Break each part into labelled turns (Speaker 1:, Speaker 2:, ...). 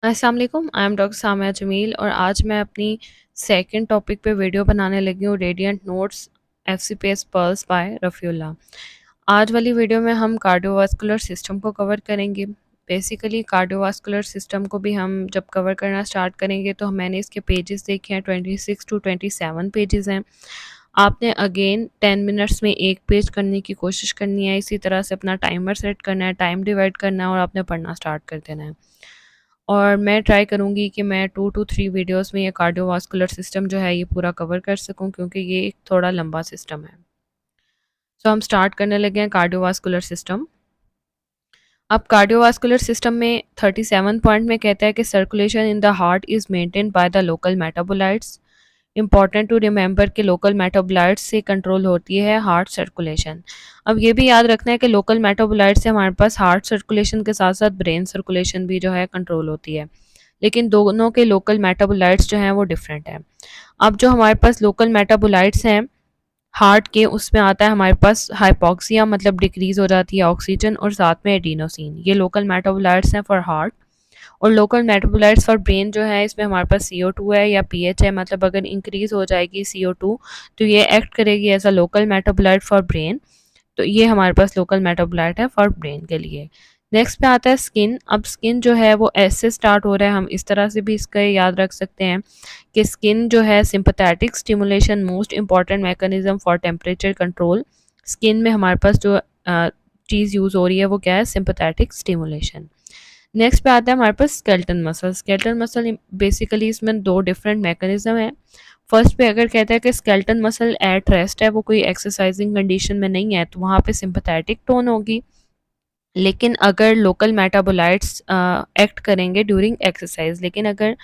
Speaker 1: अस्सलाम वालेकुम, I am doctor Samia Jamil और आज मैं अपनी सेकंड टॉपिक पे वीडियो बनाने लगी हूँ radiant notes FCPS plus by Rafiullah. आज वाली वीडियो में हम कार्डियोवास्कुलर सिस्टम को कवर करेंगे। बेसिकली कार्डियोवास्कुलर सिस्टम को भी हम जब कवर करना स्टार्ट करेंगे तो मैंने इसके पेजेस देखे हैं, 26 टू 27 पेजेस हैं। आपने अगेन 10 मिनट्स में एक पेज करने की कोशिश करनी है। इसी तरह से अपना टाइमर सेट करना है, टाइम डिवाइड करना है और आपने पढ़ना स्टार्ट कर देना है। और मैं ट्राई करूँगी कि मैं 2 टू 3 वीडियोस में ये कार्डियोवास्कुलर सिस्टम जो है ये पूरा कवर कर सकूँ, क्योंकि ये एक थोड़ा लंबा सिस्टम है। सो हम स्टार्ट करने लगे हैं कार्डियोवास्कुलर सिस्टम। अब कार्डियोवास्कुलर सिस्टम में 37 पॉइंट में कहता है कि circulation in the heart is maintained by the local metabolites. Important to remember कि लोकल मेटाबोलाइट्स से कंट्रोल होती है हार्ट सर्कुलेशन। अब ये भी याद रखना है कि लोकल मेटाबोलाइट्स से हमारे पास हार्ट सर्कुलेशन के साथ साथ ब्रेन सर्कुलेशन भी जो है कंट्रोल होती है, लेकिन दोनों के लोकल मेटाबोलाइट्स जो हैं वो डिफरेंट हैं। अब जो हमारे पास लोकल मेटाबोलाइट्स हैं हार्ट के, उसमें आता है हमारे पास हाइपॉक्सिया, मतलब डिक्रीज हो जाती है ऑक्सीजन, और साथ में एडिनोसिन। ये लोकल मेटाबोलाइट्स हैं फॉर हार्ट। और लोकल मेटाबोलाइट्स फॉर ब्रेन जो है, इसमें हमारे पास CO2 है या पीएच है, मतलब अगर इंक्रीज हो जाएगी CO2 तो ये एक्ट करेगी as a local metabolite for brain. तो ये हमारे पास लोकल मेटाबोलाइट है फॉर ब्रेन के लिए। नेक्स्ट पे आता है स्किन। अब स्किन जो है वो एस से स्टार्ट हो रहा है, हम इस तरह से भी इसका याद रख सकते हैं कि स्किन जो है sympathetic stimulation most important mechanism for temperature control. Skin में हमारे पास जो चीज़ यूज़ हो रही है वो क्या है, सिंपैथेटिक स्टिमुलेशन। नेक्स्ट पे आता है हमारे पास skeleton muscle. Skeleton muscle basically इसमें दो डिफरेंट मैकेनिज्म है। फर्स्ट पे अगर कहता है कि स्केलेटन मसल एट रेस्ट है, वो कोई एक्सरसाइजिंग कंडीशन में नहीं है, तो वहाँ पे सिंपैथेटिक टोन होगी। लेकिन अगर लोकल मेटाबोलाइट्स एक्ट करेंगे ड्यूरिंग एक्सरसाइज, लेकिन अगर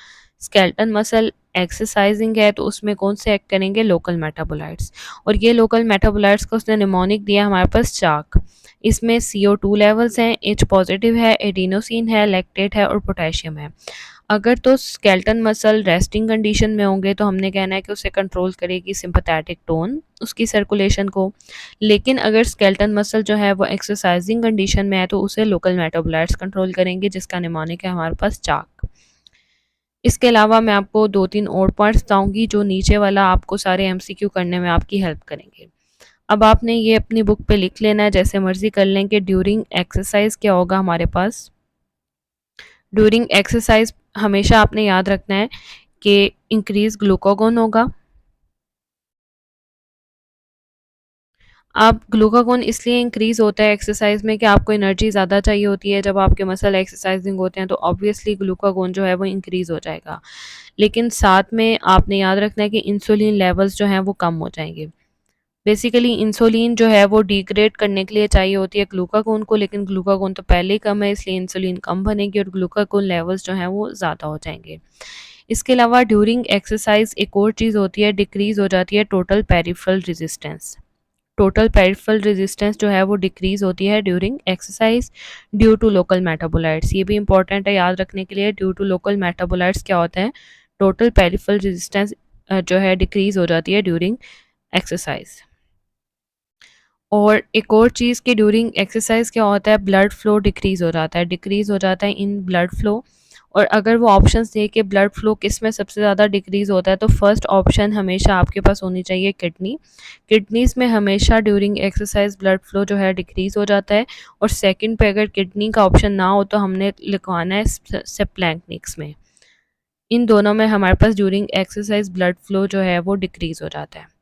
Speaker 1: स्केलेटन मसल एक्सरसाइजिंग है तो उसमें कौन से एक्ट करेंगे, लोकल मेटाबोलाइट्स। और ये लोकल मेटाबोलाइट्स को उसने निमोनिक दिया हमारे पास चाक। इसमें CO2 लेवल्स हैं, H पॉजिटिव है, एडिनोसिन है, लैक्टेट है और पोटेशियम है। अगर तो स्केलेटन मसल रेस्टिंग कंडीशन में होंगे तो हमने कहना है कि उसे कंट्रोल करेगी सिंपैथेटिक टोन उसकी सर्कुलेशन को। लेकिन अगर स्केलेटन मसल जो है वो एक्सरसाइजिंग कंडीशन में है तो उसे लोकल मेटाबोलाइट्स कंट्रोल करेंगे, जिसका निमोनिक है हमारे पास चाक। इसके अलावा मैं आपको 2-3 और पॉइंट्स बताऊंगी जो नीचे वाला आपको सारे MCQ करने में आपकी हेल्प करेंगे। अब आपने ये अपनी बुक पे लिख लेना है, जैसे मर्जी कर लें कि ड्यूरिंग एक्सरसाइज क्या होगा हमारे पास। ड्यूरिंग एक्सरसाइज हमेशा आपने याद रखना है कि इंक्रीज ग्लूकागोन होगा। अब ग्लूकागोन इसलिए इंक्रीज होता है एक्सरसाइज में कि आपको एनर्जी ज़्यादा चाहिए होती है। जब आपके मसल एक्सरसाइजिंग होते हैं तो ऑब्वियसली ग्लूकागोन जो है वो इंक्रीज हो जाएगा, लेकिन साथ में आपने याद रखना है कि इंसुलिन लेवल्स जो हैं वो कम हो जाएंगे। बेसिकली इंसुलिन जो है वो डिग्रेड करने के लिए चाहिए होती है ग्लूकागोन को, लेकिन ग्लूकागोन तो पहले ही कम है, इसलिए इंसुलिन कम बनेगी और ग्लूकागोन लेवल्स जो हैं वो ज़्यादा हो जाएंगे। इसके अलावा ड्यूरिंग एक्सरसाइज एक और चीज़ होती है, डिक्रीज हो जाती है total peripheral resistance. Total peripheral resistance जो है वो डिक्रीज होती है during exercise due to local metabolites. ये भी इंपॉर्टेंट है याद रखने के लिए, ड्यू टू लोकल मेटाबोलाइट्स क्या होता है, टोटल पेरिफेरल रेजिस्टेंस जो है डिक्रीज हो जाती है ड्यूरिंग एक्सरसाइज। और एक और चीज़ कि ड्यूरिंग एक्सरसाइज क्या होता है, ब्लड फ्लो डिक्रीज हो जाता है, डिक्रीज हो जाता है इन ब्लड फ्लो। और अगर वो ऑप्शंस दे कि ब्लड फ्लो किस में सबसे ज़्यादा डिक्रीज होता है, तो फर्स्ट ऑप्शन हमेशा आपके पास होनी चाहिए किडनी। किडनीज में हमेशा ड्यूरिंग एक्सरसाइज ब्लड फ्लो जो है डिक्रीज हो जाता है। और सेकंड पे अगर किडनी का ऑप्शन ना हो तो हमने लिखवाना है सेप्लैंक्निक्स में। इन दोनों में हमारे पास ड्यूरिंग एक्सरसाइज ब्लड फ्लो जो है वो डिक्रीज हो जाता है।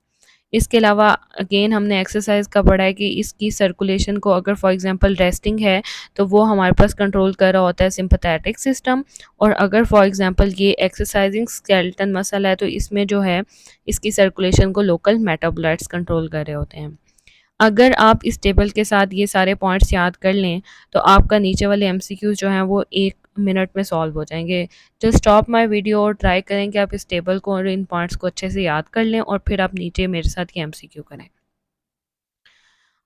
Speaker 1: इसके अलावा अगेन हमने एक्सरसाइज का पढ़ा है कि इसकी सर्कुलेशन को अगर फॉर एग्जांपल रेस्टिंग है तो वो हमारे पास कंट्रोल कर रहा होता है सिंपैथेटिक सिस्टम। और अगर फॉर एग्जांपल ये एक्सरसाइजिंग स्केलेटन मसल है तो इसमें जो है इसकी सर्कुलेशन को लोकल मेटाबोलाइट्स कंट्रोल कर रहे होते हैं। अगर आप इस टेबल के साथ ये सारे पॉइंट्स याद कर लें तो आपका नीचे वाले MCQs जो हैं वो 1 मिनट में सॉल्व हो जाएंगे। जस्ट स्टॉप माय वीडियो और ट्राई करें कि आप इस टेबल को और इन पॉइंट्स को अच्छे से याद कर लें और फिर आप नीचे मेरे साथ ये MCQ करें।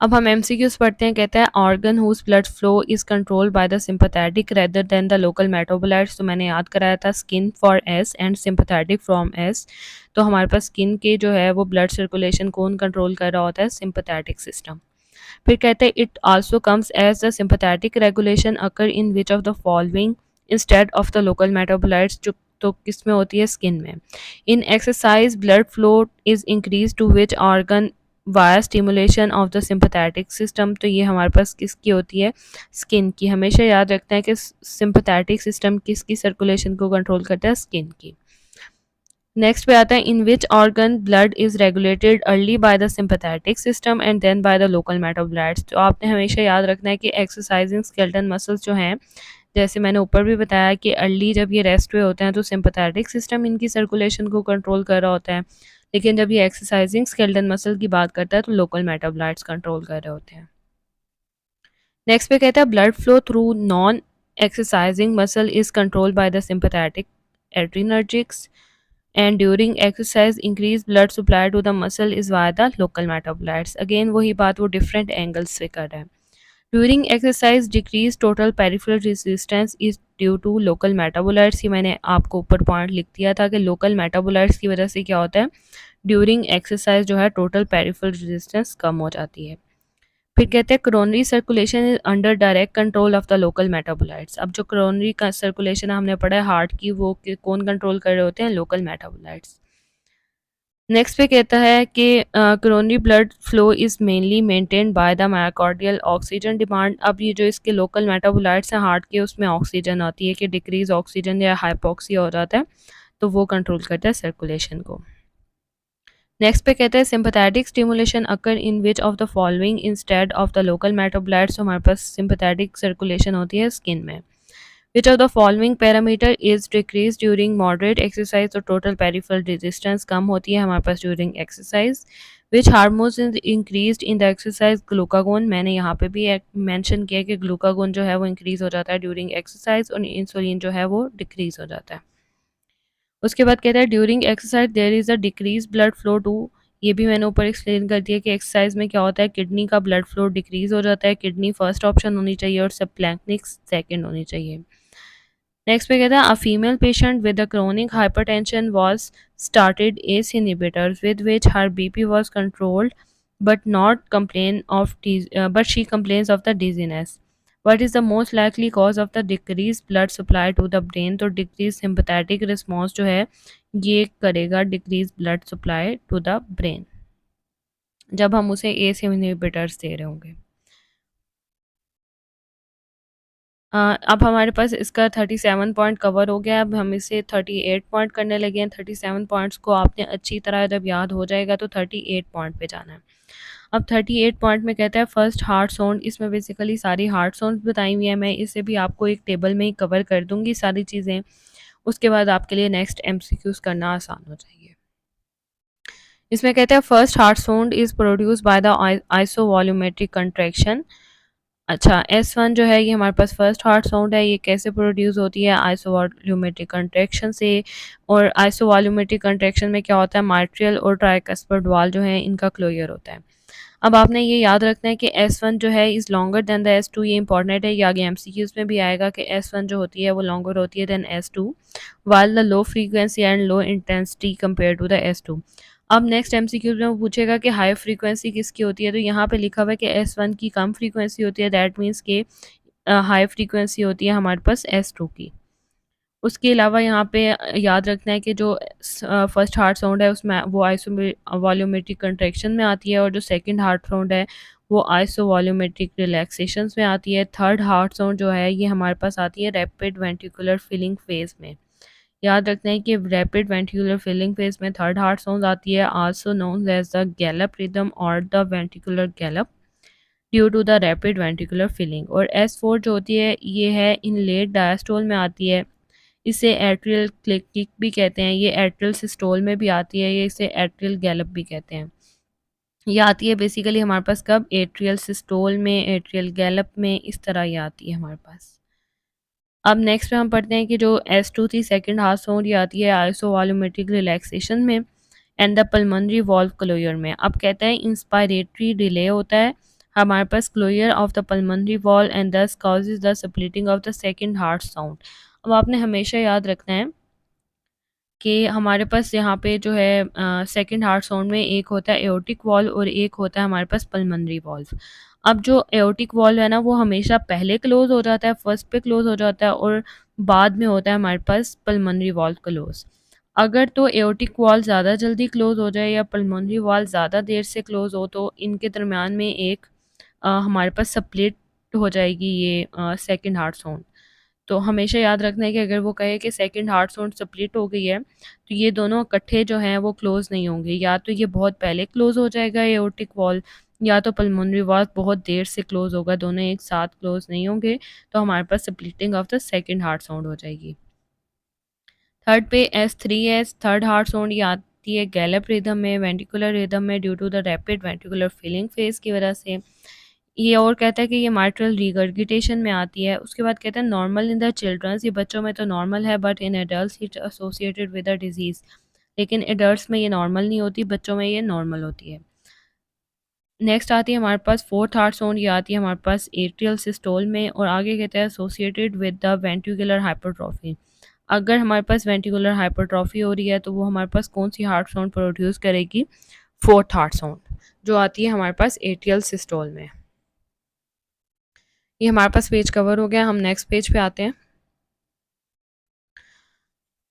Speaker 1: अब हम MCQs पढ़ते हैं। कहता है organ whose blood flow is controlled by the sympathetic rather than the local metabolites. तो मैंने याद कराया था skin for S and sympathetic from S। तो हमारे पास स्किन के जो है वो ब्लड सर्कुलेशन कौन कंट्रोल कर रहा होता है, सिंपैथेटिक सिस्टम। फिर कहते हैं it also comes as the sympathetic regulation occur in which of the following instead of the local metabolites, जो तो किस में होती है, स्किन में। In exercise blood flow is increase to which organ via stimulation of the sympathetic system. तो ये हमारे पास किसकी होती है, स्किन की। हमेशा याद रखना है कि सिंपैथेटिक सिस्टम किसकी सर्कुलेशन को कंट्रोल करता है, स्किन की। नेक्स्ट पे आता है, in which organ blood is regulated early by the sympathetic system and then by the local metabolites. तो आपने हमेशा याद रखना है कि एक्सरसाइजिंग स्केलेटन मसल्स जो हैं, जैसे मैंने ऊपर भी बताया कि अर्ली जब ये रेस्ट हुए होते हैं तो सिंपैथेटिक सिस्टम इनकी सर्कुलेशन को कंट्रोल कर रहा होता है, लेकिन जब ये एक्सरसाइजिंग स्केलेटन मसल की बात करता है तो लोकल मेटाबोलाइट्स कंट्रोल कर रहे होते हैं। नेक्स्ट पे कहता है, blood flow through non exercising muscle is controlled by the sympathetic adrenergics and during exercise increase blood supply to the muscle is via the local metabolites। again वही बात वो different angles से कर रहा है। during exercise decrease total peripheral resistance is due to local metabolites। ये मैंने आपको ऊपर पॉइंट लिख दिया था कि local metabolites की वजह से क्या होता है, during exercise जो है total peripheral resistance कम हो जाती है। फिर कहते हैं coronary circulation is under direct control of the local metabolites. अब जो कोरोनरी का सर्कुलेशन हमने पढ़ा है हार्ट की, वो कौन कंट्रोल कर रहे होते हैं, लोकल मेटाबोलाइट्स। नेक्स्ट पे कहता है कि coronary blood flow is mainly maintained by the myocardial oxygen demand. अब ये जो इसके लोकल मेटाबोलाइट्स हैं हार्ट के, उसमें ऑक्सीजन आती है कि डिक्रीज ऑक्सीजन या हाइपोक्सिया हो जाता है, तो वो कंट्रोल करता है सर्कुलेशन को। नेक्स्ट पे कहते हैं, sympathetic stimulation occur in which of the following instead of the local metabolites. तो हमारे पास सिंपैथेटिक सर्कुलेशन होती है स्किन में। Which of the following parameter is decrease during moderate exercise. तो टोटल पेरिफेरल रेजिस्टेंस कम होती है हमारे पास during exercise. Which hormones is increase in the exercise, glucagon. मैंने यहाँ पे भी मेंशन किया कि ग्लूकागोन जो है वो इंक्रीज हो जाता है ड्यूरिंग एक्सरसाइज और इंसुलिन जो है वो डिक्रीज हो जाता है। उसके बाद कहता है, during exercise there is a decrease blood flow to. ये भी मैंने ऊपर एक्सप्लेन कर दिया कि एक्सरसाइज में क्या होता है, किडनी का ब्लड फ्लो डिक्रीज हो जाता है। किडनी फर्स्ट ऑप्शन होनी चाहिए और सबक्लैंक्निक्स सेकंड होनी चाहिए। नेक्स्ट पे कहता है, a female patient with a chronic hypertension was started S inhibitors with which her BP was controlled but not complain of but she complains of the dizziness। what is the most likely cause of the decreased blood supply to the brain। तो decreased sympathetic response जो है ये करेगा decreased blood supply to the brain जब हम उसे ACE inhibitors दे रहे होंगे। अब हमारे पास इसका 37 पॉइंट कवर हो गया। अब हम इसे 38 पॉइंट करने लगे हैं। 37 पॉइंट्स को आपने अच्छी तरह जब याद हो जाएगा तो 38 पॉइंट पे जाना है। अब 38 पॉइंट में कहता है, फर्स्ट हार्ट साउंड। इसमें बेसिकली सारी हार्ट साउंड बताई हुई है। मैं इसे भी आपको एक टेबल में ही कवर कर दूंगी सारी चीज़ें, उसके बाद आपके लिए नेक्स्ट MCQs करना आसान हो जाएगी। इसमें कहते हैं, first heart sound is produce by the isovolumetric contraction. अच्छा, S1 जो है ये हमारे पास फर्स्ट हार्ट साउंड है। ये कैसे प्रोड्यूस होती है, आइसोवॉल्यूमेट्रिक कंट्रैक्शन से। और आइसोवॉल्यूमेट्रिक कंट्रैक्शन में क्या होता है, माइट्रियल और ट्राइकस्पर्ड वाल जो है इनका क्लोजर होता है। अब आपने ये याद रखना है कि S1 जो है is longer than the S2। ये इंपॉर्टेंट है, ये आगे MCQs में भी आएगा कि S1 जो होती है वो लॉन्गर होती है than S2 while the low frequency and low intensity compare to the S2। अब नेक्स्ट MCQs में वो पूछेगा कि हाई फ्रीक्वेंसी किसकी होती है, तो यहाँ पे लिखा हुआ है कि S1 की कम फ्रीक्वेंसी होती है, दैट मीन्स के हाई फ्रीक्वेंसी होती है हमारे पास S2 की। उसके अलावा यहाँ पे याद रखना है कि जो फर्स्ट हार्ट साउंड है उसमें वो वॉल्यूमेट्रिक कंट्रैक्शन में आती है और जो सेकंड हार्ट साउंड है वो आइसोवॉल्यूमेट्रिक रिलैक्सेशंस में आती है। थर्ड हार्ट साउंड जो है ये हमारे पास आती है रैपिड वेंट्रिकुलर फिलिंग फेज में। याद रखना है कि रैपिड वेंट्रिकुलर फिलिंग फेज में थर्ड हार्ट साउंड आती है, also known as the gallop rhythm और the ventricular gallop due to the rapid ventricular filling. और S4 जो होती है ये है इन लेट डायस्टोल में आती है, इसे एट्रियल किक भी कहते हैं। ये एट्रियल सिस्टोल में भी आती है, ये इसे एट्रियल गैलप भी कहते हैं। ये आती है बेसिकली हमारे पास कब, एट्रियल सिस्टोल में, एट्रियल गैलप में, इस तरह ये आती है हमारे पास। अब नेक्स्ट पे हम पढ़ते हैं कि जो S2 थी सेकंड हार्ट साउंड, ये आती है आइसोवॉल्यूमेट्रिक रिलैक्सेशन में and the pulmonary valve closure में। अब कहता है इंस्पायरेटरी डिले होता है हमारे पास closure of the pulmonary valve and this causes the splitting of the second heart sound. अब आपने हमेशा याद रखना है कि हमारे पास यहाँ पे जो है सेकंड हार्ट साउंड में एक होता है एओर्टिक वॉल्व और एक होता है हमारे पास पल्मोनरी वॉल्व। अब जो एओर्टिक वॉल्व है ना वो हमेशा पहले क्लोज हो जाता है, फर्स्ट पे क्लोज हो जाता है, और बाद में होता है हमारे पास पल्मोनरी वॉल्व क्लोज। अगर तो एओर्टिक वॉल्व ज़्यादा जल्दी क्लोज हो जाए या पल्मोनरी वॉल्व ज़्यादा देर से क्लोज हो तो इनके दरमियान में एक हमारे पास स्प्लिट हो जाएगी ये सेकंड हार्ट साउंड। तो हमेशा याद रखना है कि अगर वो कहे कि सेकंड हार्ट साउंड स्प्लिट हो गई है तो ये दोनों इकट्ठे जो हैं वो क्लोज नहीं होंगे, या तो ये बहुत पहले क्लोज हो जाएगा एओर्टिक वॉल्व या तो पल्मोनरी वॉल्व बहुत देर से क्लोज होगा, दोनों एक साथ क्लोज नहीं होंगे, तो हमारे पास splitting of the second heart sound हो जाएगी। थर्ड पे S3S थर्ड हार्ट साउंड ये आती है गैलप रिदम में, वेंट्रिकुलर रिदम में due to the rapid ventricular filling phase की वजह से। ये और कहता है कि ये माइट्रल रिगर्गिटेशन में आती है। उसके बाद कहता है नॉर्मल इन द चिल्ड्रंस, ये बच्चों में तो नॉर्मल है but in adults it associated with a disease, लेकिन एडल्ट्स में ये नॉर्मल नहीं होती, बच्चों में ये नॉर्मल होती है। नेक्स्ट आती है हमारे पास फोर्थ हार्ट साउंड, ये आती है हमारे पास एट्रियल सिस्टोल में और आगे कहता है associated with the ventricular hypertrophy. अगर हमारे पास वेंट्रिकुलर हाइपरट्रॉफी हो रही है तो वो हमारे पास कौन सी हार्ट साउंड प्रोड्यूस करेगी? फोर्थ हार्ट साउंड जो आती है हमारे पास एट्रियल सिस्टोल में। ये हमारे पास पेज कवर हो गया, हम नेक्स्ट पेज पे आते हैं।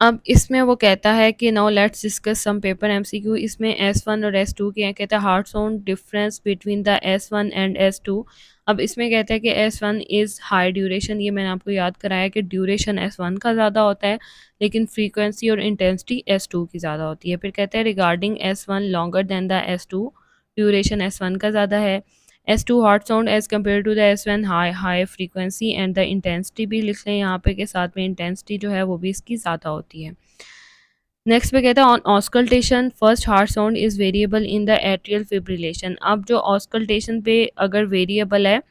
Speaker 1: अब इसमें वो कहता है कि now let's discuss some paper MCQ. इसमें S1 और S2 के हैं। कहता है heart sound difference between the S1 and S2। अब इसमें कहता है कि S1 इज़ हाई ड्यूरेशन, ये मैंने आपको याद कराया कि ड्यूरेशन S1 का ज़्यादा होता है लेकिन फ्रीक्वेंसी और इंटेंसिटी S2 की ज़्यादा होती है। फिर कहते हैं regarding S1 longer than the S2, duration S1 का ज़्यादा है। S2 hot sound as compared to the S1 high frequency and the intensity भी लिख लें यहाँ पे के साथ में इंटेंसिटी जो है वो भी इसकी ज़्यादा होती है। नेक्स्ट पे कहता है on auscultation first heart sound is variable in the atrial fibrillation. अब जो ऑस्कल्टेशन पे अगर वेरिएबल है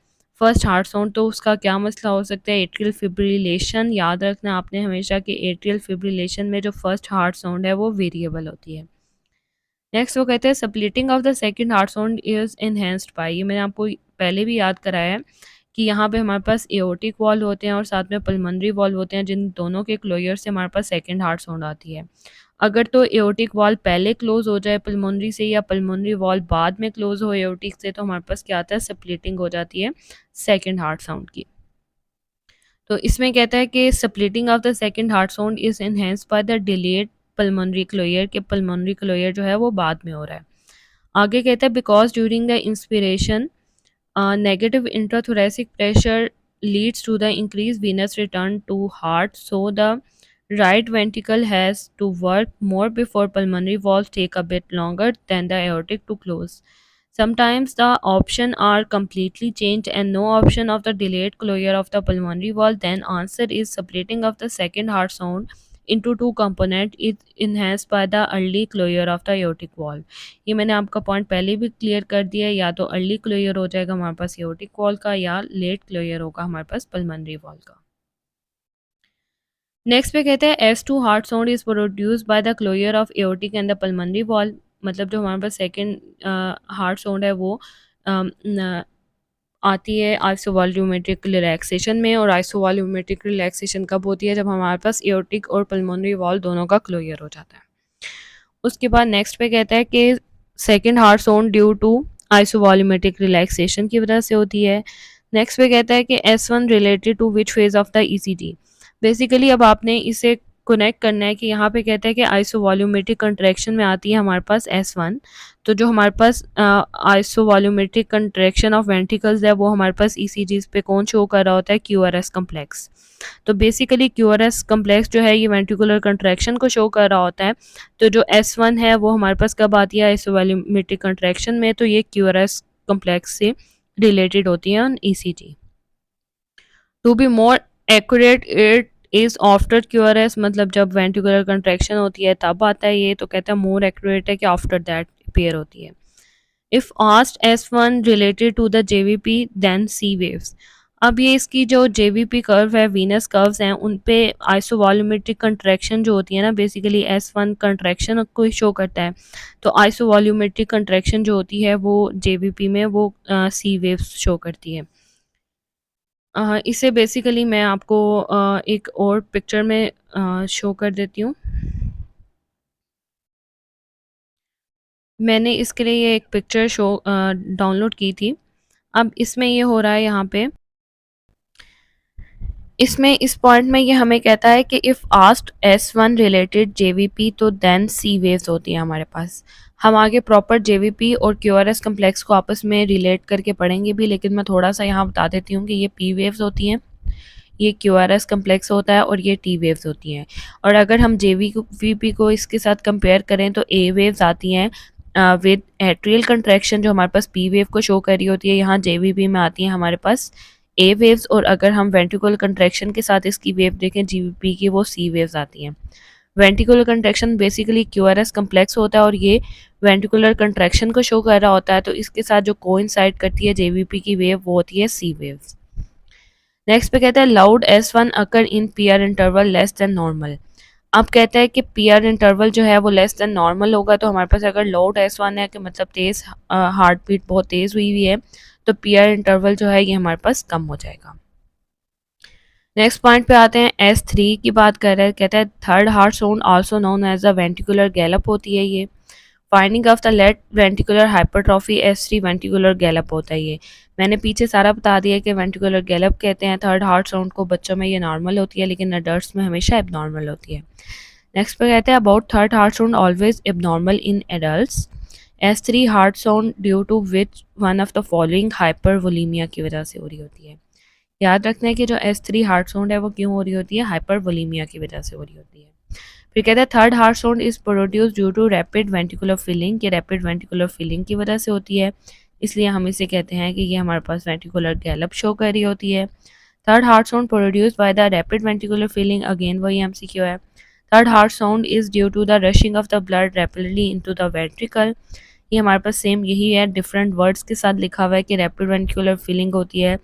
Speaker 1: फर्स्ट हार्ट साउंड तो उसका क्या मसला हो सकता है? Atrial fibrillation. याद रखना आपने हमेशा कि एट्रियल फिब्रिलेशन में जो फर्स्ट हार्ट साउंड है वो वेरिएबल होती है। नेक्स्ट वो कहते हैं splitting of the second heart sound is enhanced by, ये मैंने आपको पहले भी याद कराया है कि यहाँ पे हमारे पास एओर्टिक वॉल्व होते हैं और साथ में पल्मोनरी वॉल्व होते हैं जिन दोनों के क्लोजर से हमारे पास सेकंड हार्ट साउंड आती है। अगर तो एओर्टिक वॉल्व पहले क्लोज हो जाए पल्मोनरी से या पल्मोनरी वॉल्व बाद में क्लोज हो एओर्टिक से तो हमारे पास क्या आता है? स्प्लिटिंग हो जाती है सेकेंड हार्ट साउंड की। तो इसमें कहता है कि splitting of the second heart sound is enhanced by the delayed pulmonary closure, के पल्मोनरी क्लोजर जो है वो बाद में हो रहा है। आगे कहता है because during the inspiration negative intrathoracic pressure leads to the increased venous return to heart, so the right ventricle has to work more before pulmonary valves take a bit longer than the aortic to close. Sometimes the option are completely changed and no option of the delayed closure of the pulmonary valve. Then answer is splitting of the second heart sound into two component is enhanced by the early closure of the aortic valve. ये मैंने आपका point पहले भी clear कर दिया है, या तो अर्ली क्लोजर हो जाएगा हमारे पास एओर्टिक वॉल का या लेट क्लोजर होगा हमारे पास पल्मोनरी वॉल का। नेक्स्ट पे कहते हैं S2 heart sound is produce by the closure of aortic and the pulmonary valve. मतलब जो हमारे पास सेकंड हार्ट साउंड है वो आती है आइसोवॉल्यूमेट्रिक रिलैक्सेशन में, और आइसोवॉल्यूमेट्रिक रिलैक्सेशन कब होती है? जब हमारे पास एओर्टिक और पल्मोनरी वॉल दोनों का क्लोजर हो जाता है। उसके बाद नेक्स्ट पे कहता है कि second heart sound due to isovolumetric relaxation की वजह से होती है। नेक्स्ट पे कहता है कि S1 related to which phase of the ECG। Basically अब आपने इसे कनेक्ट करना है कि यहाँ पे कहता है कि आइसोवॉल्यूमेट्रिक कंट्रैक्शन में आती है हमारे पास S1, तो जो हमारे पास आइसोवॉल्यूमेट्रिक कंट्रैक्शन ऑफ वेंट्रिकल्स है वो हमारे पास ECGs पे कौन शो कर रहा होता है? QRS complex. तो बेसिकली QRS कम्प्लेक्स जो है ये वेंट्रिकुलर कंट्रैक्शन को शो कर रहा होता है। तो जो S1 है वो हमारे पास कब आती है? आइसोवॉल्यूमेट्रिक कंट्रैक्शन में, तो ये QRS कम्प्लेक्स से रिलेटेड होती है on ECG। To be more accurate it is after QRS, मतलब जब वेंट्रिकुलर कंट्रैक्शन होती है तब आता है ये, तो कहता है मोर एक्यूरेट है कि आफ्टर दैट पेयर होती है। If asked S1 related to the JVP then C waves. अब ये इसकी जो JVP कर्व है, वीनस कर्व्स हैं, उन पे आइसोवॉल्यूमेट्रिक कंट्रैक्शन जो होती है ना, बेसिकली S1 कंट्रैक्शन को शो करता है, तो आइसोवॉल्यूमेट्रिक कंट्रैक्शन जो होती है वो JVP में वो C वेव्स शो करती है। इसे बेसिकली मैं आपको एक और पिक्चर में शो कर देती हूँ। मैंने इसके लिए ये एक पिक्चर डाउनलोड की थी। अब इसमें ये हो रहा है यहाँ पे इसमें इस पॉइंट में ये हमें कहता है कि if asked S1 related JVP तो देन सी वेव्स होती हैं हमारे पास। हम आगे प्रॉपर जेवीपी और क्यूआरएस कम्प्लेक्स को आपस में रिलेट करके पढ़ेंगे भी, लेकिन मैं थोड़ा सा यहाँ बता देती हूँ कि ये पी वेव्स होती हैं, ये क्यूआरएस कम्प्लेक्स होता है और ये टी वेव्स होती हैं। और अगर हम जेवीपी को इसके साथ कंपेयर करें तो ए वेव्स आती हैं विद एट्रियल कंट्रैक्शन, जो हमारे पास पी वेव को शो कर रही होती है, यहाँ जेवीपी में आती हैं हमारे पास ए वेव्स। और अगर हम वेंट्रिकुलर कंट्रैक्शन के साथ इसकी वेव देखें जीवीपी की, वो सी वेव्स आती हैं। Ventricular contraction basically QRS complex होता है और ये वेंट्रिकुलर कंट्रैक्शन को शो कर रहा होता है, तो इसके साथ जो कोइंसाइड करती है जेवीपी की वेव वो होती है सी वेव्स। नेक्स्ट पे कहता है loud S1 occur in PR interval less than normal. अब कहता है कि पीआर इंटरवल जो है वो लेस देन नॉर्मल होगा, तो हमारे पास अगर लाउड S1 है कि मतलब तेज़ हार्ट बीट बहुत तेज़ हुई हुई है, तो पीआर इंटरवल जो है ये हमारे पास कम हो जाएगा। नेक्स्ट पॉइंट पे आते हैं, S3 की बात कर रहे हैं। कहता है third heart sound also known as a ventricular gallop होती है ये। Finding of the left ventricular hypertrophy S3 ventricular gallop होता है ये। मैंने पीछे सारा बता दिया कि वेंट्रिकुलर गैलप कहते हैं थर्ड हार्ट साउंड को। बच्चों में ये नॉर्मल होती है लेकिन अडल्ट्स में हमेशा एबनॉर्मल होती है। नेक्स्ट पे कहते हैं about third heart sound always abnormal in adults. S3 heart sound due to which one of the following hypervolemia की वजह से हो रही होती है। याद रखना है कि जो S3 हार्ट साउंड है वो क्यों हो रही होती है, हाइपरवोलीमिया की वजह से हो रही होती है। फिर कहता है third heart sound is produce due to rapid ventricular filling. ये रैपिड वेंट्रिकुलर फिलिंग की वजह से होती है, इसलिए हम इसे कहते हैं कि ये हमारे पास वेंट्रिकुलर गैलप शो कर रही होती है। Third heart sound produce by the rapid ventricular filling, again वही MCQ है। Third heart sound is due to the rushing of the blood rapidly into the ventricle. ये हमारे पास सेम यही है, डिफरेंट वर्ड्स के साथ लिखा हुआ है कि रैपिड वेंट्रिकुलर फिलिंग होती है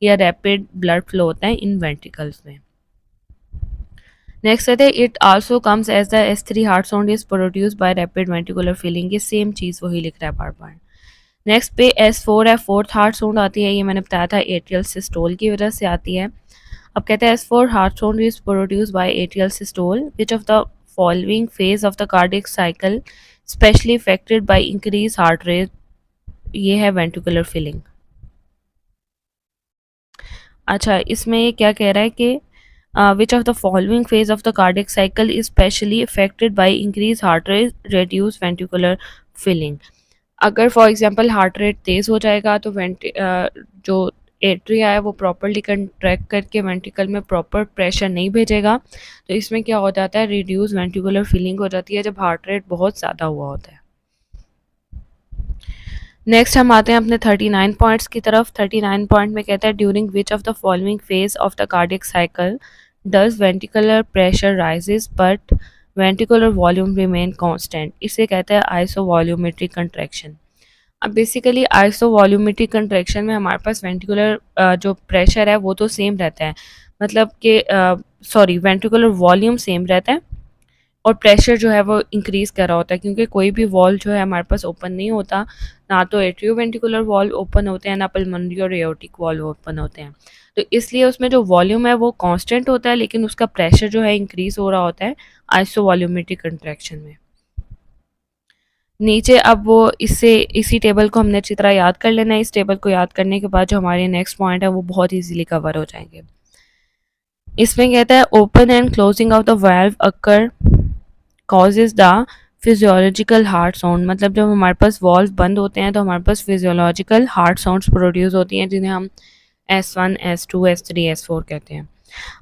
Speaker 1: या रैपिड ब्लड फ्लो होता है इन वेंट्रिकल्स में। नेक्स्ट कहते हैं it also comes as the S3 heart sound is produce by rapid ventricular filling. ये सेम चीज़ वही लिख रहा है बार बार। नेक्स्ट पे S4 है, फोर्थ हार्ट साउंड आती है, ये मैंने बताया था एट्रियल सिस्टोल की वजह से आती है। अब कहते हैं S4 heart sound is produce bye atrial systole which of the following phase of the cardiac cycle specially affected by increase heart rate. ये है वेंट्रिकुलर फिलिंग। अच्छा, इसमें ये क्या कह रहा है कि which of the following phase of the cardiac cycle is specially affected by increased heart rate, reduced ventricular filling। अगर फॉर एग्जांपल हार्ट रेट तेज़ हो जाएगा तो जो एट्रिया है वो प्रॉपरली कंट्रैक्ट करके वेंट्रिकल में प्रॉपर प्रेशर नहीं भेजेगा, तो इसमें क्या हो जाता है, रिड्यूस वेंट्रिकुलर फिलिंग हो जाती है जब हार्ट रेट बहुत ज़्यादा हुआ होता है। नेक्स्ट हम आते हैं अपने 39 पॉइंट्स की तरफ। 39 पॉइंट में कहता है during which of the following phase of the cardiac cycle does ventricular pressure rises but ventricular volume remain constant. इसे कहते हैं आइसोवॉल्यूमेट्रिक कंट्रैक्शन। अब बेसिकली आइसोवॉल्यूमेट्रिक कंट्रैक्शन में हमारे पास वेंट्रिकुलर जो प्रेशर है वो तो सेम रहता है, मतलब कि वेंट्रिकुलर वॉल्यूम सेम रहता है और प्रेशर जो है वो इंक्रीज़ कर रहा होता है, क्योंकि कोई भी वॉल जो है हमारे पास ओपन नहीं होता, ना तो एट्रियोवेंट्रिकुलर वॉल ओपन होते हैं ना पल्मोनरी और एओर्टिक वॉल ओपन होते हैं। तो इसलिए उसमें जो वॉल्यूम है वो कांस्टेंट होता है लेकिन उसका प्रेशर जो है इंक्रीज़ हो रहा होता है आइसोवॉल्यूमेट्रिक कंट्रैक्शन में। नीचे अब वो इसी टेबल को हमने अच्छी तरह याद कर लेना है। इस टेबल को याद करने के बाद जो हमारे नेक्स्ट पॉइंट है वो बहुत ईजीली कवर हो जाएंगे। इसमें कहता है open and closing of the valve occur causes the physiological heart sound. मतलब जब हमारे पास वॉल्व बंद होते हैं तो हमारे पास फिजियोलॉजिकल हार्ट साउंड्स प्रोड्यूस होती हैं, जिन्हें हम S1, S2, S3, S4 कहते हैं।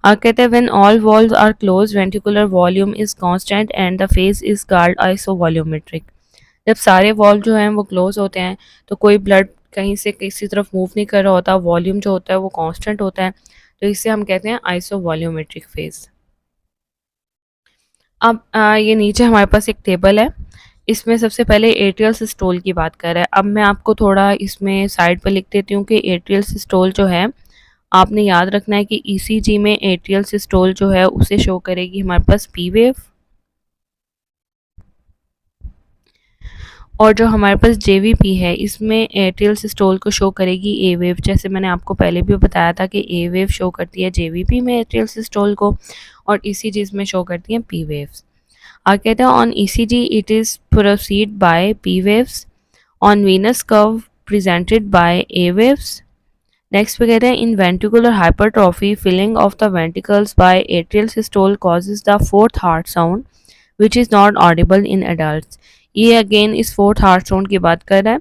Speaker 1: और कहते हैं when all valves are close ventricular volume is constant and the phase is called isovolumetric. जब सारे वॉल्व जो हैं वो क्लोज होते हैं तो कोई ब्लड कहीं से किसी तरफ मूव नहीं कर रहा होता, वॉल्यूम जो होता है वो कांस्टेंट होता है, तो इसे हम कहते हैं आइसोवॉल्यूमेट्रिक फेज। अब ये नीचे हमारे पास एक टेबल है, इसमें सबसे पहले एट्रियल सिस्टोल की बात कर रहा है। अब मैं आपको थोड़ा इसमें साइड पर लिख देती हूँ कि एट्रियल सिस्टोल जो है आपने याद रखना है कि ECG में एट्रियल सिस्टोल जो है उसे शो करेगी हमारे पास पी वेव, और जो हमारे पास JVP है इसमें एट्रियल सिस्टोल को शो करेगी ए वेव। जैसे मैंने आपको पहले भी बताया था कि ए वेव शो करती है JVP में एट्रियल सिस्टोल को और ECG में शो करती हैं पी वेव्स। आगे कहते हैं on ECG it is proceed by P waves, on venous curve presented by A waves, next पे कहते हैं in ventricular hypertrophy filling of the ventricles by atrial systole causes the fourth heart sound which is not audible in adult. ये again इस fourth heart sound की बात कर रहा है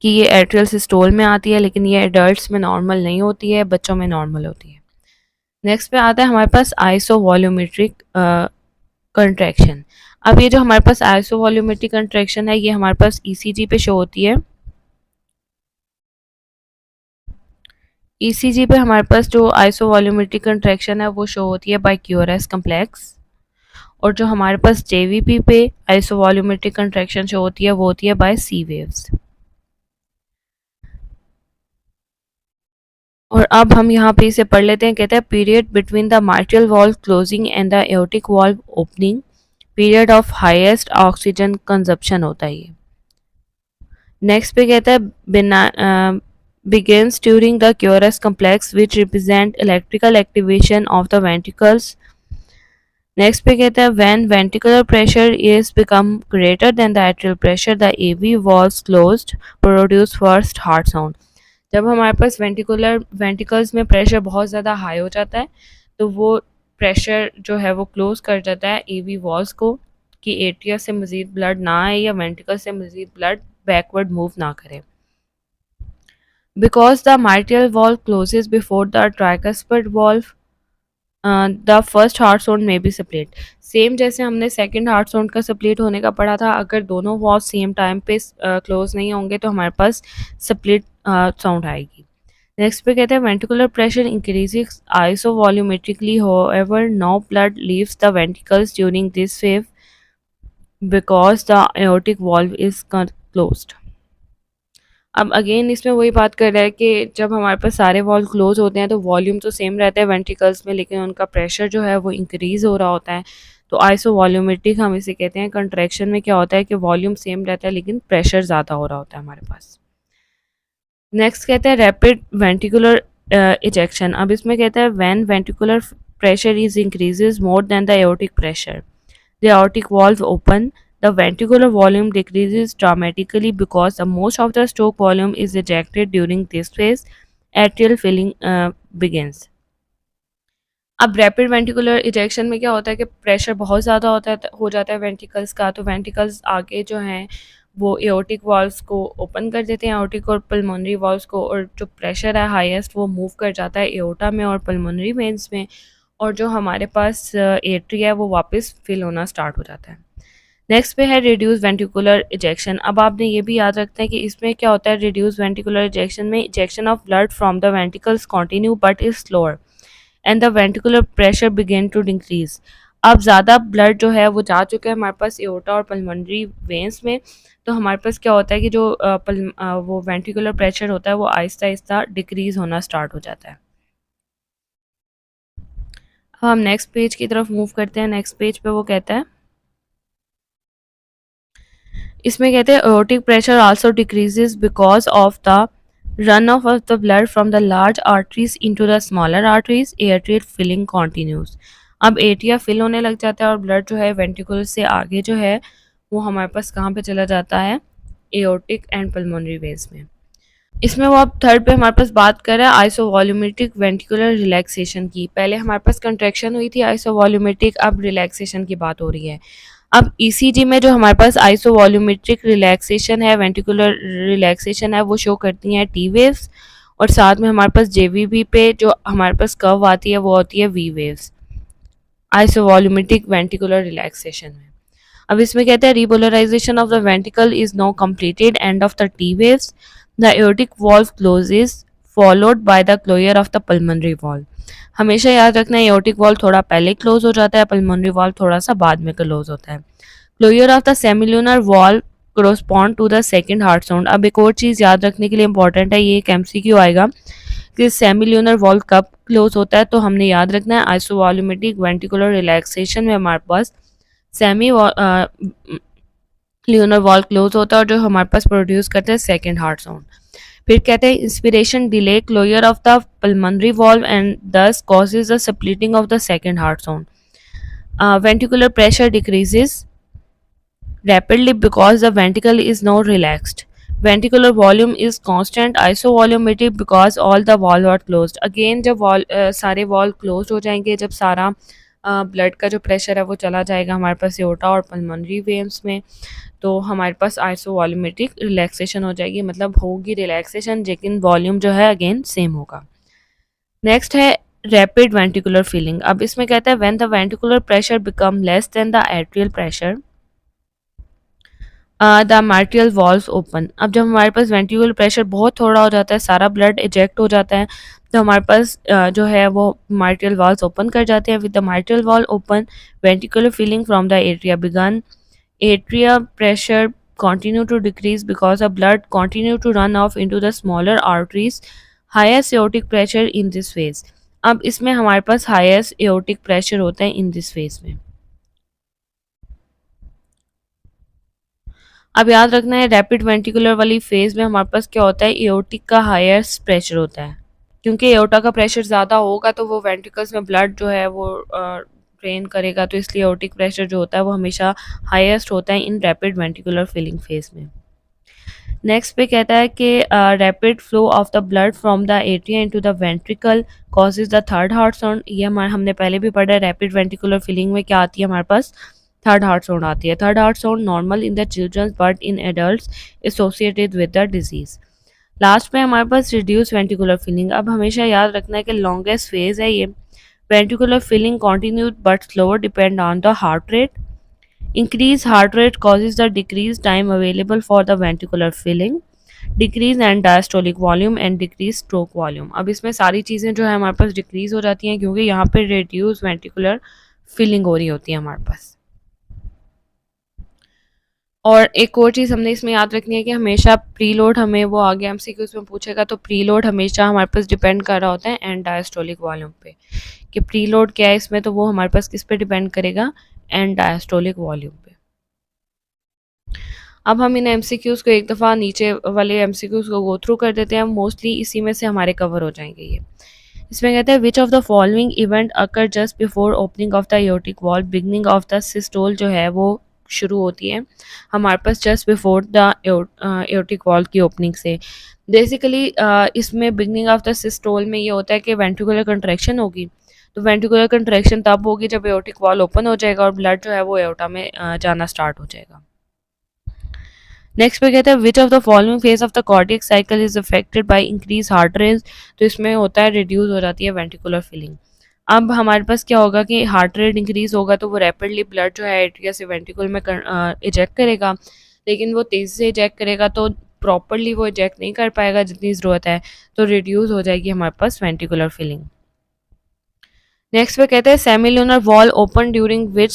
Speaker 1: कि ये एट्रियल सिस्टोल में आती है, लेकिन ये एडल्ट्स में नॉर्मल नहीं होती है, बच्चों में नॉर्मल होती है। नेक्स्ट पे आता है हमारे पास आइसोवॉल्यूमेट्रिक कंट्रैक्शन। अब ये जो हमारे पास आइसोवॉल्यूमेट्रिक कंट्रैक्शन है ये हमारे पास ईसीजी पे शो होती है। ईसीजी पे हमारे पास जो आइसोवॉल्यूमेट्रिक कंट्रैक्शन है वो शो होती है बाय क्यूआरएस कम्प्लेक्स, और जो हमारे पास जेवीपी पे आइसोवॉल्यूमेट्रिक कंट्रैक्शन शो होती है वो होती है बाय सी वेव्स। और अब हम यहाँ पे इसे पढ़ लेते हैं। कहते हैं period between the mitral valve closing and the aortic valve opening, period of highest oxygen consumption होता है ये। नेक्स्ट पे कहता है begins during the QRS complex which represent electrical activation of the ventricles. Next पे कहता है when ventricular pressure is become greater than the atrial pressure the AV valves closed produce first heart sound. जब हमारे पास ventricles में pressure बहुत ज़्यादा high हो जाता है तो वो प्रेशर जो है वो क्लोज कर जाता है एवी वॉल्स को कि एट्रिया से मज़ीद ब्लड ना आए या वेंटिकल से मज़ीद ब्लड बैकवर्ड मूव ना करे। Because the mitral valve closes before the tricuspid valve the first heart sound may be split. Same जैसे हमने सेकेंड हार्ट साउंड का स्प्लिट होने का पढ़ा था, अगर दोनों वॉल्व सेम टाइम पे क्लोज नहीं होंगे तो हमारे पास स्प्लिट साउंड आएगी। नेक्स्ट पे कहते हैं ventricular pressure increases isovolumetrically however no blood leaves the ventricles during this wave because the aortic valve is closed. अब अगेन इसमें वही बात कर रहा है कि जब हमारे पास सारे वॉल्व क्लोज होते हैं तो वॉल्यूम तो सेम रहता है वेंट्रिकल्स में, लेकिन उनका प्रेशर जो है वो इंक्रीज़ हो रहा होता है। तो आइसोवॉल्यूमेट्रिक हम इसे कहते हैं। कंट्रैक्शन में क्या होता है कि वॉल्यूम सेम रहता है लेकिन प्रेशर ज़्यादा हो रहा होता है हमारे पास। नेक्स्ट कहते हैं रैपिड वेंट्रिकुलर इजेक्शन। अब इसमें कहता है when ventricular pressure is increases more than the aortic pressure the aortic valve open, the ventricular volume decreases dramatically because the most of the stroke volume is ejected during this phase. Atrial filling begins. अब rapid ventricular ejection में क्या होता है कि pressure बहुत ज़्यादा होता है हो जाता है वेंट्रिकल्स का, तो वेंट्रिकल्स आगे जो हैं वो एओर्टिक वॉल्व्स को ओपन कर देते हैं, एओर्टिक और पल्मोनरी वॉल्व्स को, और जो प्रेशर है हाईएस्ट वो मूव कर जाता है एओर्टा में और पल्मोनरी वेन्स में, और जो हमारे पास एट्री है वो वापस फिल होना स्टार्ट हो जाता है। नेक्स्ट पे है रिड्यूस वेंट्रिकुलर इजेक्शन। अब आपने ये भी याद रखना है कि इसमें क्या होता है रिड्यूस वेंट्रिकुलर इजेक्शन में ejection of blood from the ventricles continue but is slower and the ventricular pressure begin to increase. अब ज़्यादा ब्लड जो है वो जा चुका है हमारे पास एओर्टा और पल्मोनरी वेन्स में, तो हमारे पास क्या होता है कि जो वो वेंट्रिकुलर प्रेशर होता है वो आहिस्ता आहिस्ता डिक्रीज होना स्टार्ट हो जाता है। अब हम नेक्स्ट पेज की तरफ मूव करते हैं। नेक्स्ट पेज पे वो कहता है इसमें कहते हैं aortic pressure also decreases because of the run off the blood from the large arteries into the smaller arteries, atrial filling continues. अब एट्रिया फिल होने लग जाता है और ब्लड जो है वेंट्रिकुलर से आगे जो है वो हमारे पास कहाँ पे चला जाता है एओर्टिक एंड पल्मोनरी वेन्स में। इसमें वो अब थर्ड पे हमारे पास बात कर रहा है आइसोवॉल्यूमेट्रिक वेंट्रिकुलर रिलैक्सेशन की। पहले हमारे पास कंट्रैक्शन हुई थी आइसोवॉल्यूमेट्रिक, अब रिलैक्सेशन की बात हो रही है। अब ईसीजी में जो हमारे पास आइसोवॉल्यूमेट्रिक रिलैक्सेशन है, वेंट्रिकुलर रिलैक्सेशन है, वो शो करती हैं टी वेव्स, और साथ में हमारे पास जेवीबी पे जो हमारे पास कर्व आती है वो होती है V waves isovolumetric ventricular relaxation में। अब इसमें कहते हैं repolarization of the ventricle is no completed end of the T waves, the aortic valve closes followed by the closure of the pulmonary valve. हमेशा याद रखना है एओर्टिक वॉल्व थोड़ा पहले क्लोज हो जाता है, पल्मोनरी वॉल्व थोड़ा सा बाद में क्लोज होता है। Closure of the semilunar valve correspond to the second heart sound. अब एक और चीज़ याद रखने के लिए इंपॉर्टेंट है, ये एक एमसीक्यू आएगा कि सेमिल्यूनर वॉल्व कब क्लोज होता है, तो हमने याद रखना है आइसोवॉल्यूमेट्रिक वेंट्रिकुलर रिलैक्सेशन में हमारे पास सेमी ल्यूनर वॉल्व क्लोज होता है और जो हमारे पास प्रोड्यूस करते हैं सेकंड हार्ट साउंड। फिर कहते हैं inspiration delay closure of the pulmonary valve and this causes the splitting of the second heart sound. Ventricular pressure decreases rapidly because the ventricle is now relaxed. Ventricular volume is constant isovolumetric because all the valve are closed. Again जब सारे valve close हो जाएंगे, जब सारा blood का जो pressure है वो चला जाएगा हमारे पास एओर्टा और पल्मोनरी वेन्स में, तो हमारे पास आइसोवॉल्यूमेट्रिक रिलैक्सेशन हो जाएगी, मतलब होगी रिलैक्सेशन लेकिन वॉल्यूम जो है अगेन सेम होगा। नेक्स्ट है रैपिड वेंटिकुलर फीलिंग। अब इसमें कहता है when the ventricular pressure become less than the atrial pressure the mitral valves open. अब जब हमारे पास वेंटिकुलर प्रेशर बहुत थोड़ा हो जाता है, सारा ब्लड इजेक्ट हो जाता है, तो हमारे पास जो है वो मार्टियल वॉल्व्स ओपन कर जाते हैं। With the mitral valve open ventricular filling from the atria begin, atria pressure continue to decrease because the blood continue to run off into the smaller arteries, highest aortic pressure in this phase। अब इसमें हमारे पास highest aortic pressure होता है in this phase में। अब याद रखना है रैपिड वेंटिकुलर वाली फेज में हमारे पास क्या होता है, एओर्टिक का हाईएस्ट प्रेशर होता है, क्योंकि एओर्टा का प्रेशर ज़्यादा होगा तो वो वेंट्रिकल्स में ब्लड जो है वो ड्रेन करेगा, तो इसलिए एओर्टिक प्रेशर जो होता है वो हमेशा हाईएस्ट होता है इन रैपिड वेंटिकुलर फिलिंग फेज में। नेक्स्ट पे कहता है कि rapid flow of the blood from the atria into the ventricle causes the third heart sound. ये हमारे हमने पहले भी पढ़ा है, रैपिड वेंटिकुलर फिलिंग में क्या आती है हमारे पास, थर्ड हार्ट साउंड आती है। Third heart sound normal in the childrens but in adults associated with the disease. Last में हमारे पास रिड्यूस वेंटिकुलर फिलिंग। अब हमेशा याद रखना है कि लॉन्गेस्ट फेज है ये। Ventricular filling continued but slower depend on the heart rate. Increased heart rate causes the decreased time available for the ventricular filling, decrease and diastolic volume and decreased stroke volume। अब इसमें सारी चीज़ें जो है हमारे पास decrease हो जाती हैं क्योंकि यहाँ पे reduce ventricular filling हो रही होती है हमारे पास। और एक और चीज़ हमने इसमें याद रखनी है कि हमेशा प्रीलोड, हमें वो आगे एमसीक्यूज़ में पूछेगा, तो प्रीलोड हमेशा हमारे पास डिपेंड कर रहा होता है एंड डायस्टोलिक वॉल्यूम पे, कि प्रीलोड क्या है इसमें, तो वो हमारे पास किस पे डिपेंड करेगा, एंड डायस्टोलिक वॉल्यूम पे। अब हम इन एमसीक्यूज़ को एक दफ़ा नीचे वाले एमसीक्यूज़ को गो थ्रू कर देते हैं, मोस्टली इसी में से हमारे कवर हो जाएंगे ये। इसमें कहते हैं which of the following event occur just before opening of the aortic valve. Beginning of the systole जो है वो शुरू होती है हमारे पास just before the aortic valve की ओपनिंग से। बेसिकली इसमें बिगनिंग ऑफ द सिस्टोल में ये होता है कि वेंट्रिकुलर कंट्रैक्शन होगी, तो वेंट्रिकुलर कंट्रैक्शन तब होगी जब एओर्टिक वॉल्व ओपन हो जाएगा और ब्लड जो है वो एओर्टा में जाना स्टार्ट हो जाएगा। नेक्स्ट पे कहते हैं which of the following phase of the cardiac cycle is affected by increase heart rate. तो इसमें होता है रिड्यूस हो जाती है वेंट्रिकुलर फिलिंग। अब हमारे पास क्या होगा कि हार्ट रेट इंक्रीज होगा तो वो रैपिडली ब्लड जो है एट्रिया से वेंट्रिकल में इजेक्ट करेगा, लेकिन वो तेज़ी से इजेक्ट करेगा तो प्रॉपरली वो इजेक्ट नहीं कर पाएगा जितनी ज़रूरत है, तो रिड्यूस हो जाएगी हमारे पास वेंट्रिकुलर फिलिंग। नेक्स्ट पे कहते हैं semilunar valve open during which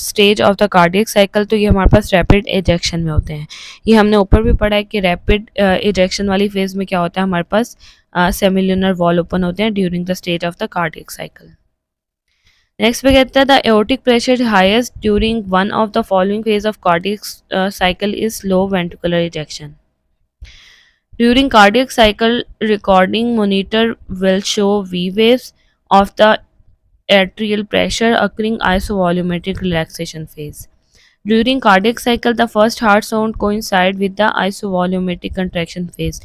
Speaker 1: stage of the cardiac cycle. तो ये हमारे पास रैपिड इजेक्शन में होते हैं। ये हमने ऊपर भी पढ़ा है कि रैपिड इजेक्शन वाली फेज में क्या होता है, हमारे पास सेमिलुनर वॉल ओपन होते हैं during the stage of the cardiac cycle. Next पे कहता है the aortic pressure highest during one of the following phase of cardiac cycle is low ventricular ejection. During cardiac cycle, recording monitor will show V waves of the atrial pressure occurring isovolumetric relaxation phase. During cardiac cycle, the first heart sound coincide with the isovolumetric contraction phase.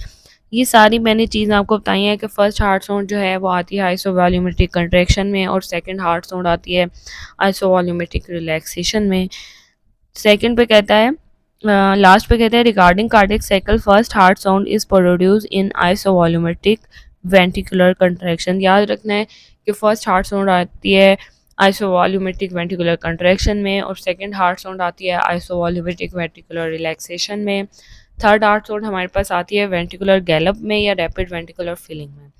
Speaker 1: ये सारी मैंने चीज़ें आपको बताई हैं कि first heart sound जो है वो आती है आइसोवॉल्यूमेट्रिक कंट्रैक्शन में और सेकंड हार्ट साउंड आती है आइसोवॉल्यूमेट्रिक रिलैक्सेशन में। सेकंड पे कहता है लास्ट पे कहते हैं regarding cardiac cycle first heart sound is produce in isovolumetric ventricular contraction. याद रखना है कि फर्स्ट हार्ट साउंड आती है आइसोवॉल्यूमेट्रिक वेंट्रिकुलर कंट्रैक्शन में और सेकंड हार्ट साउंड आती है आइसोवॉल्यूमेट्रिक वेंट्रिकुलर रिलैक्सेशन में। थर्ड हार्ट साउंड हमारे पास आती है वेंट्रिकुलर गैलप में या रैपिड वेंट्रिकुलर फिलिंग में,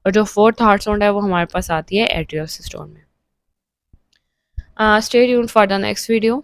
Speaker 1: और जो फोर्थ हार्ट साउंड है वो हमारे पास आती है एट्रियल सिस्टोल में। Stay tuned for the next video.